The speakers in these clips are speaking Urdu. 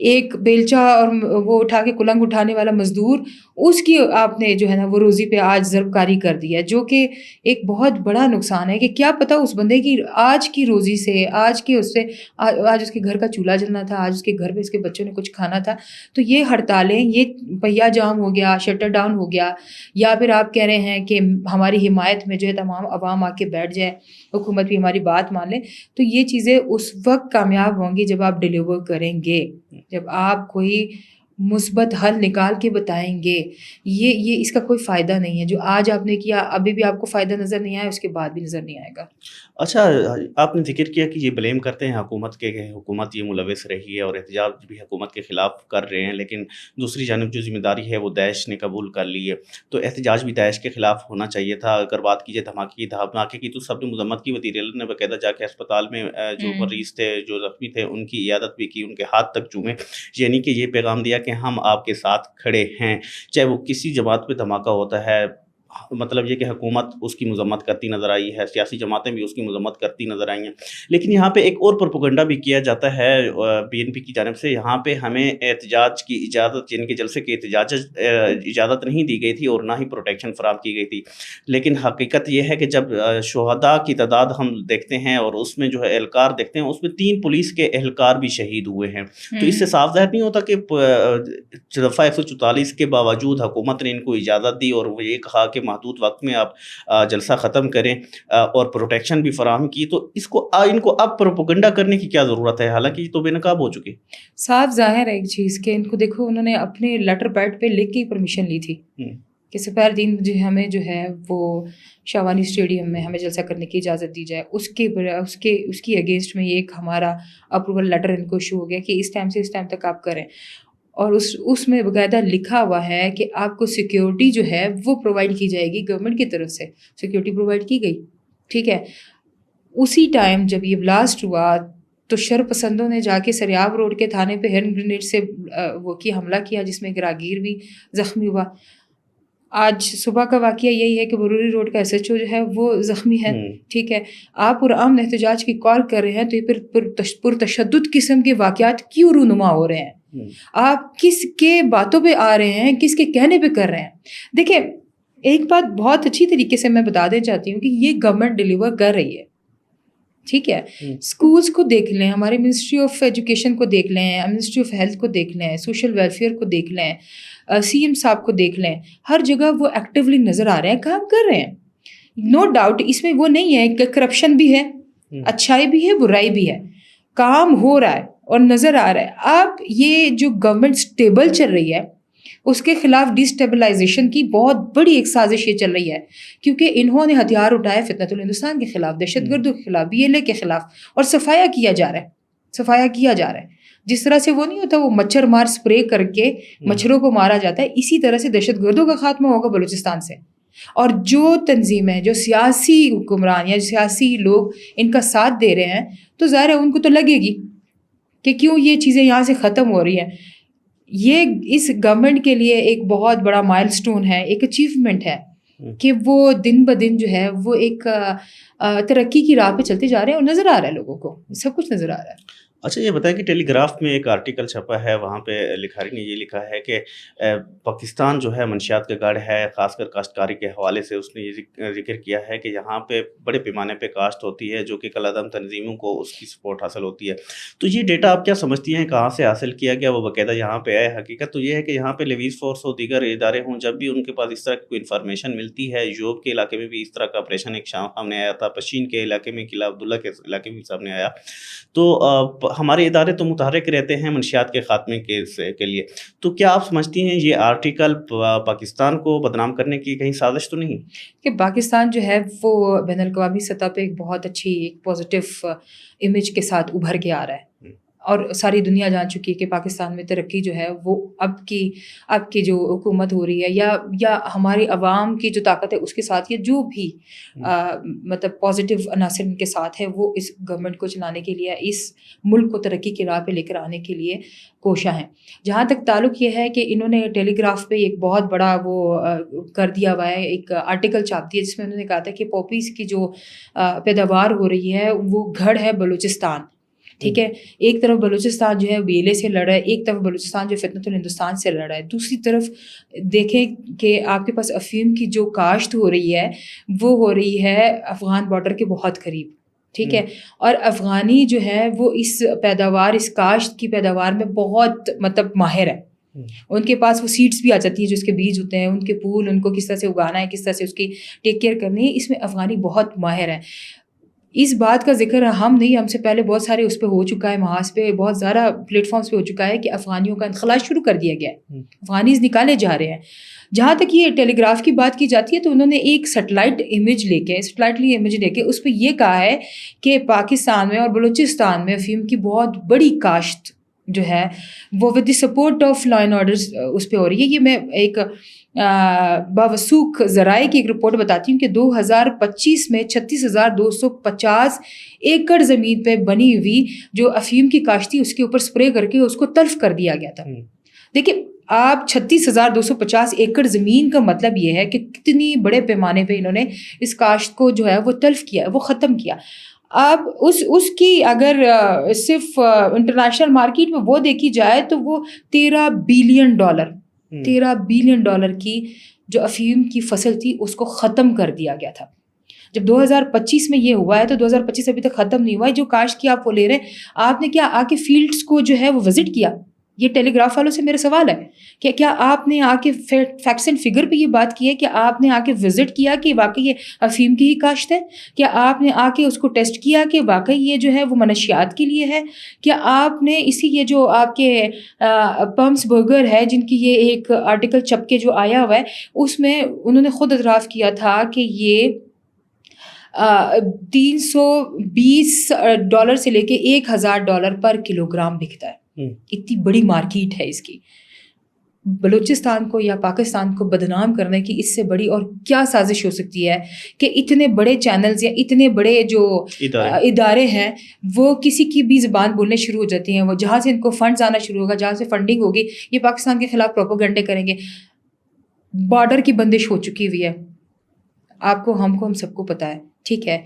ایک بیلچا اور وہ اٹھا کے کلنگ اٹھانے والا مزدور، اس کی آپ نے جو ہے نا وہ روزی پہ آج ضرب کاری کر دی ہے، جو کہ ایک بہت بڑا نقصان ہے کہ کیا پتہ اس بندے کی آج کی روزی سے، آج کے اس سے آج اس کے گھر کا چولہا جلنا تھا، آج اس کے گھر پہ اس کے بچوں نے کچھ کھانا تھا۔ تو یہ ہڑتالیں، یہ پہیہ جام ہو گیا، شٹر ڈاؤن ہو گیا، یا پھر آپ کہہ رہے ہیں کہ ہماری حمایت میں جو ہے تمام عوام آ کے بیٹھ جائے، حکومت بھی ہماری بات مان لے، تو یہ چیزیں اس وقت کامیاب ہوں گی جب آپ ڈیلیور کریں گے، جب آپ کوئی مثبت حل نکال کے بتائیں گے۔ یہ اس کا کوئی فائدہ نہیں ہے، جو آج آپ نے کیا ابھی بھی آپ کو فائدہ نظر نہیں آیا، اس کے بعد بھی نظر نہیں آئے گا۔ اچھا، آپ نے ذکر کیا کہ یہ بلیم کرتے ہیں حکومت کے کہ حکومت یہ ملوث رہی ہے اور احتجاج بھی حکومت کے خلاف کر رہے ہیں، لیکن دوسری جانب جو ذمہ داری ہے وہ داعش نے قبول کر لی ہے، تو احتجاج بھی داعش کے خلاف ہونا چاہیے تھا۔ اگر بات کی جائے دھماکے کی تو سب نے مذمت کی، وزیر اعلیٰ نے باقاعدہ جا کے اسپتال میں جو مریض تھے، جو زخمی تھے، ان کی عیادت بھی کی، ان کے ہاتھ تک چومے، یعنی کہ یہ پیغام دیا کہ ہم آپ کے ساتھ کھڑے ہیں، چاہے وہ کسی جماعت پہ دھماکہ ہوتا ہے۔ مطلب یہ کہ حکومت اس کی مذمت کرتی نظر آئی ہے، سیاسی جماعتیں بھی اس کی مذمت کرتی نظر آئی ہیں، لیکن یہاں پہ ایک اور پروپیگنڈا بھی کیا جاتا ہے بی این پی کی جانب سے، یہاں پہ ہمیں احتجاج کی اجازت، یعنی کہ جلسے کی اجازت نہیں دی گئی تھی اور نہ ہی پروٹیکشن فراہم کی گئی تھی، لیکن حقیقت یہ ہے کہ جب شہداء کی تعداد ہم دیکھتے ہیں اور اس میں جو ہے اہلکار دیکھتے ہیں، اس میں 3 پولیس کے اہلکار بھی شہید ہوئے ہیں، تو اس سے صاف ظاہر نہیں ہوتا کہ دفعہ 144 کے باوجود حکومت نے ان کو اجازت دی اور وہ یہ کہا کہ محدود وقت میں آپ جلسہ ختم کریں اور پروٹیکشن بھی فراہم کی، تو ان کو اب پروپیگنڈا کرنے کی کیا ضرورت ہے، حالانکہ یہ تو بے نقاب ہو چکے۔ صاف ظاہر ہے ایک چیز کہ ان کو دیکھو، انہوں نے اپنے لیٹر پیڈ پہ لکھ کے پرمیشن لی تھی کہ سپہر دین ہمیں جو ہے وہ شاوانی اسٹیڈیم میں ہمیں جلسہ کرنے کی اجازت دی جائے، اس کی اگینسٹ میں یہ ایک ہمارا اپروول لیٹر ان کو ایشو ہو گیا کہ اس ٹائم سے اس ٹائم تک آپ کریں، اور اس میں باقاعدہ لکھا ہوا ہے کہ آپ کو سیکیورٹی جو ہے وہ پرووائڈ کی جائے گی، گورنمنٹ کی طرف سے سیکیورٹی پرووائڈ کی گئی، ٹھیک ہے۔ اسی ٹائم جب یہ بلاسٹ ہوا تو شر پسندوں نے جا کے سریاب روڈ کے تھانے پہ ہینڈ گرینیڈ سے حملہ کیا، جس میں ایک راہگیر بھی زخمی ہوا۔ آج صبح کا واقعہ یہی ہے کہ بروری روڈ کا ایس ایچ او جو ہے وہ زخمی ہے، ٹھیک ہے۔ آپ پرامن احتجاج کی کال کر رہے ہیں تو یہ پھر پرتشدد قسم کے واقعات کیوں رونما ہو رہے ہیں؟ آپ کس کے باتوں پہ آ رہے ہیں، کس کے کہنے پہ کر رہے ہیں؟ دیکھیں، ایک بات بہت اچھی طریقے سے میں بتا دے چاہتی ہوں کہ یہ گورنمنٹ ڈیلیور کر رہی ہے، ٹھیک ہے۔ اسکولس کو دیکھ لیں، ہمارے منسٹری آف ایجوکیشن کو دیکھ لیں، منسٹری آف ہیلتھ کو دیکھ لیں، سوشل ویلفیئر کو دیکھ لیں، سی ایم صاحب کو دیکھ لیں، ہر جگہ وہ ایکٹیولی نظر آ رہے ہیں، کام کر رہے ہیں۔ نو ڈاؤٹ اس میں وہ نہیں ہے کہ کرپشن بھی ہے، اچھائی بھی ہے، برائی بھی ہے، کام ہو رہا ہے اور نظر آ رہا ہے۔ اب یہ جو گورنمنٹ سٹیبل چل رہی ہے، اس کے خلاف ڈیسٹیبلائزیشن کی بہت بڑی ایک سازش یہ چل رہی ہے، کیونکہ انہوں نے ہتھیار اٹھائے فتنۃ الہندوستان کے خلاف، دہشت گردوں کے خلاف، بی ایل اے کے خلاف، اور صفایا کیا جا رہا ہے۔ جس طرح سے وہ نہیں ہوتا، وہ مچھر مار سپرے کر کے مچھروں کو مارا جاتا ہے، اسی طرح سے دہشت گردوں کا خاتمہ ہوگا بلوچستان سے۔ اور جو تنظیمیں، جو سیاسی حکمران یا سیاسی لوگ ان کا ساتھ دے رہے ہیں، تو ظاہر ہے ان کو تو لگے گی کہ کیوں یہ چیزیں یہاں سے ختم ہو رہی ہیں۔ یہ اس گورنمنٹ کے لیے ایک بہت بڑا مائل سٹون ہے، ایک اچیومنٹ ہے کہ وہ دن بدن جو ہے وہ ایک ترقی کی راہ پہ چلتے جا رہے ہیں، اور نظر آ رہا ہے لوگوں کو، سب کچھ نظر آ رہا ہے۔ اچھا، یہ بتائیں کہ ٹیلی گراف میں ایک آرٹیکل چھپا ہے، وہاں پہ لکھاری نے یہ لکھا ہے کہ پاکستان جو ہے منشیات کا گڑھ ہے، خاص کر کاشتکاری کے حوالے سے اس نے یہ ذکر کیا ہے کہ یہاں پہ بڑے پیمانے پہ کاشت ہوتی ہے، جو کہ کالعدم تنظیموں کو اس کی سپورٹ حاصل ہوتی ہے۔ تو یہ ڈیٹا آپ کیا سمجھتی ہیں کہاں سے حاصل کیا گیا، وہ باقاعدہ یہاں پہ آئے؟ حقیقت تو یہ ہے کہ یہاں پہ لیویز فورس اور دیگر ادارے ہوں، جب بھی ان کے پاس اس طرح کی کوئی انفارمیشن ملتی ہے، یوب کے علاقے میں بھی اس طرح کا آپریشن ایک سامنے آیا تھا، پشین کے علاقے میں، قلعہ عبداللہ کے علاقے میں سامنے آیا، تو ہمارے ادارے تو متحرک رہتے ہیں منشیات کے خاتمے کے لیے۔ تو کیا آپ سمجھتی ہیں یہ آرٹیکل پاکستان کو بدنام کرنے کی کہیں سازش تو نہیں؟ کہ پاکستان جو ہے وہ بین الاقوامی سطح پہ ایک بہت اچھی ایک پازیٹیو امیج کے ساتھ ابھر کے آ رہا ہے، اور ساری دنیا جان چکی ہے کہ پاکستان میں ترقی جو ہے وہ اب کی جو حکومت ہو رہی ہے یا ہماری عوام کی جو طاقت ہے اس کے ساتھ، یا جو بھی مطلب پازیٹیو عناصر ان کے ساتھ ہے، وہ اس گورنمنٹ کو چلانے کے لیے، اس ملک کو ترقی کی راہ پہ لے کر آنے کے لیے کوشاں ہیں۔ جہاں تک تعلق یہ ہے کہ انہوں نے ٹیلی گراف پہ ایک بہت بڑا وہ کر دیا ہوا ہے، ایک آرٹیکل چھاپ دیا جس میں انہوں نے کہا تھا کہ پاپیز کی جو پیداوار ہو رہی ہے وہ گڑھ ہے بلوچستان، ٹھیک ہے. ایک طرف بلوچستان جو ہے بیلے سے لڑ رہا ہے, ایک طرف بلوچستان جو فتنۃ الہندوستان سے لڑ رہا ہے. دوسری طرف دیکھیں کہ آپ کے پاس افیم کی جو کاشت ہو رہی ہے وہ ہو رہی ہے افغان بارڈر کے بہت قریب, ٹھیک ہے. اور افغانی جو ہے وہ اس پیداوار, اس کاشت کی پیداوار میں بہت مطلب ماہر ہے. ان کے پاس وہ سیڈس بھی آ جاتی ہیں جو اس کے بیج ہوتے ہیں, ان کے پھول, ان کو کس طرح سے اگانا ہے, کس طرح سے اس کی ٹیک کیئر کرنی ہے, اس میں افغانی بہت ماہر ہیں. اس بات کا ذکر ہم نہیں, ہم سے پہلے بہت سارے اس پہ ہو چکا ہے, محاذ پہ بہت زیادہ پلیٹ فارمس پہ ہو چکا ہے کہ افغانیوں کا انخلا شروع کر دیا گیا ہے, افغانیز نکالے جا رہے ہیں. جہاں تک یہ ٹیلی گراف کی بات کی جاتی ہے تو انہوں نے ایک سیٹلائٹ امیج لے کے اس پہ یہ کہا ہے کہ پاکستان میں اور بلوچستان میں افیم کی بہت بڑی کاشت جو ہے وہ with the support of law and order اس پہ ہو رہی ہے. یہ میں ایک باوثوق ذرائع کی ایک رپورٹ بتاتی ہوں کہ 2025 میں 36,250 ایکڑ زمین پہ بنی ہوئی جو افیم کی کاشت تھی اس کے اوپر اسپرے کر کے اس کو تلف کر دیا گیا تھا. دیکھیں آپ 36,250 ایکڑ زمین کا مطلب یہ ہے کہ کتنی بڑے پیمانے پہ انہوں نے اس کاشت کو جو ہے وہ تلف کیا, وہ ختم کیا. اب اس کی اگر صرف انٹرنیشنل مارکیٹ میں وہ دیکھی جائے تو وہ $13 بلین کی جو افیم کی فصل تھی اس کو ختم کر دیا گیا تھا. جب 2025 میں یہ ہوا ہے تو 2025 ابھی تک ختم نہیں ہوا ہے. جو کاشت کی آپ وہ لے رہے ہیں, آپ نے کیا آ کے فیلڈس کو جو ہے وہ وزٹ کیا؟ یہ ٹیلی گراف والوں سے میرا سوال ہے کہ کیا آپ نے آ کے فیکٹس اینڈ فگر پہ یہ بات کی ہے کہ آپ نے آ کے وزٹ کیا کہ واقعی یہ افیم کی ہی کاشت ہے؟ کیا آپ نے آ کے اس کو ٹیسٹ کیا کہ واقعی یہ جو ہے وہ منشیات کے لیے ہے؟ کیا آپ نے اسی یہ جو آپ کے پمپس برگر ہے جن کی یہ ایک آرٹیکل چھپ کے جو آیا ہوا ہے اس میں انہوں نے خود اعتراف کیا تھا کہ یہ $320 سے لے کے $1,000 پر کلو گرام بکتا ہے. اتنی بڑی مارکیٹ ہے اس کی. بلوچستان کو یا پاکستان کو بدنام کرنے کی اس سے بڑی اور کیا سازش ہو سکتی ہے کہ اتنے بڑے چینلز یا اتنے بڑے جو ادارے ہیں وہ کسی کی بھی زبان بولنے شروع ہو جاتی ہیں. وہ جہاں سے ان کو فنڈز آنا شروع ہوگا, جہاں سے فنڈنگ ہوگی, یہ پاکستان کے خلاف پروپیگنڈے کریں گے. بارڈر کی بندش ہو چکی ہوئی ہے, آپ کو, ہم سب کو پتہ ہے, ٹھیک ہے.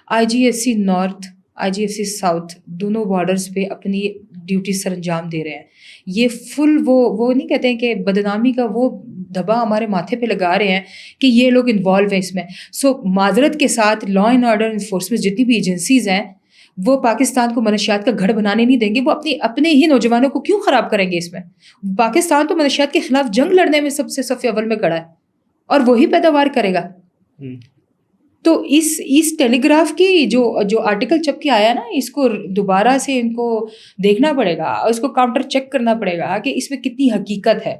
IGFC نارتھ, IGFC ساؤتھ دونوں بارڈرز پہ اپنی ڈیوٹی سر انجام دے رہے ہیں. یہ فل وہ نہیں کہتے ہیں کہ بدنامی کا وہ دھبا ہمارے ماتھے پہ لگا رہے ہیں کہ یہ لوگ انوالو ہیں اس میں. سو معذرت کے ساتھ لا اینڈ آرڈر انفورسمنٹ جتنی بھی ایجنسیز ہیں وہ پاکستان کو منشیات کا گھڑ بنانے نہیں دیں گے. وہ اپنے ہی نوجوانوں کو کیوں خراب کریں گے اس میں؟ پاکستان تو منشیات کے خلاف جنگ لڑنے میں سب سے صف اول میں کھڑا ہے اور وہی پیداوار کرے گا. تو اس ٹیلی گراف کی جو آرٹیکل چھپ کے آیا نا, اس کو دوبارہ سے ان کو دیکھنا پڑے گا, اس کو کاؤنٹر چیک کرنا پڑے گا کہ اس میں کتنی حقیقت ہے.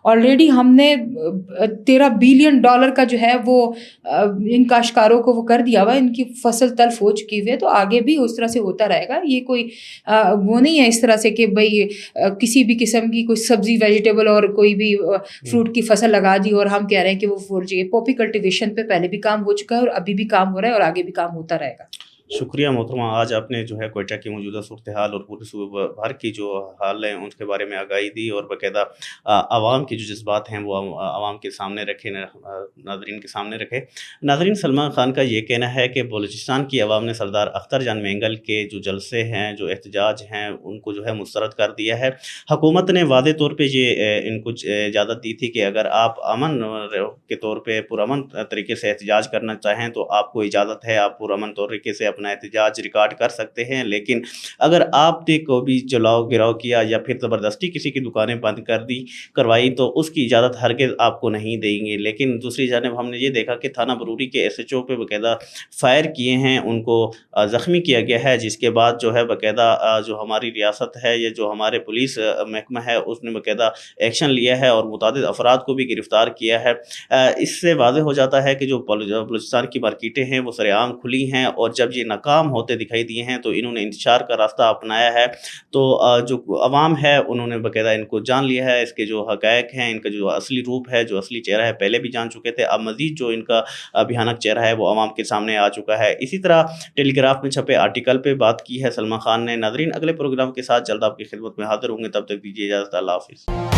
آلریڈی ہم نے $13 بلین کا جو ہے وہ ان کاشتکاروں کو وہ کر دیا ہوا, ان کی فصل تلف ہو چکی ہوئی ہے. تو آگے بھی اس طرح سے ہوتا رہے گا. یہ کوئی وہ نہیں ہے اس طرح سے کہ بھائی کسی بھی قسم کی کوئی سبزی ویجیٹیبل اور کوئی بھی فروٹ کی فصل لگا دی اور ہم کہہ رہے ہیں کہ وہ پھول جائے. پاپی کلٹیویشن پہ پہلے بھی کام ہو چکا ہے اور ابھی بھی کام ہو رہا ہے اور آگے بھی کام ہوتا رہے گا. شکریہ محترمہ. آج آپ نے جو ہے کوئٹہ کی موجودہ صورتحال اور پورے صوبہ بھر کی جو حال ہیں ان کے بارے میں آگاہی دی اور باقاعدہ عوام کی جو جذبات ہیں وہ عوام کے سامنے رکھے, ناظرین کے سامنے رکھے. ناظرین, سلمان خان کا یہ کہنا ہے کہ بلوچستان کی عوام نے سردار اختر جان مینگل کے جو جلسے ہیں, جو احتجاج ہیں, ان کو جو ہے مسترد کر دیا ہے. حکومت نے واضح طور پہ یہ ان کو اجازت دی تھی کہ اگر آپ امن کے طور پہ پرامن طریقے سے احتجاج کرنا چاہیں تو آپ کو اجازت ہے, آپ پرامن طریقے سے اپنا احتجاج ریکارڈ کر سکتے ہیں. لیکن اگر آپ نے کو بھی جلاؤ گراؤ کیا یا پھر زبردستی کسی کی دکانیں بند کروائی تو اس کی اجازت ہرگز آپ کو نہیں دیں گے. لیکن دوسری جانب ہم نے یہ دیکھا کہ تھانہ بروری کے SHO پہ باقاعدہ فائر کیے ہیں, ان کو زخمی کیا گیا ہے, جس کے بعد جو ہے باقاعدہ جو ہماری ریاست ہے یا جو ہمارے پولیس محکمہ ہے اس نے باقاعدہ ایکشن لیا ہے اور متعدد افراد کو بھی گرفتار کیا ہے. اس سے واضح ہو جاتا ہے کہ جو بلوچستان کی مارکیٹیں ہیں وہ سر عام کھلی ہیں اور جب یہ ناکام ہوتے دکھائی دیے ہیں تو انہوں نے انتشار کا راستہ اپنایا ہے. تو جو عوام ہے انہوں نے باقاعدہ ان کو جان لیا ہے, اس کے جو حقائق ہیں, ان کا جو اصلی روپ ہے, جو اصلی چہرہ ہے, پہلے بھی جان چکے تھے. اب مزید جو ان کا بھیانک چہرہ ہے وہ عوام کے سامنے آ چکا ہے. اسی طرح ٹیلی گراف میں چھپے آرٹیکل پہ بات کی ہے سلمان خان نے. ناظرین, اگلے پروگرام کے ساتھ جلد آپ کی خدمت میں حاضر ہوں گے, تب تک دیجیے اجازت. اللہ حافظ.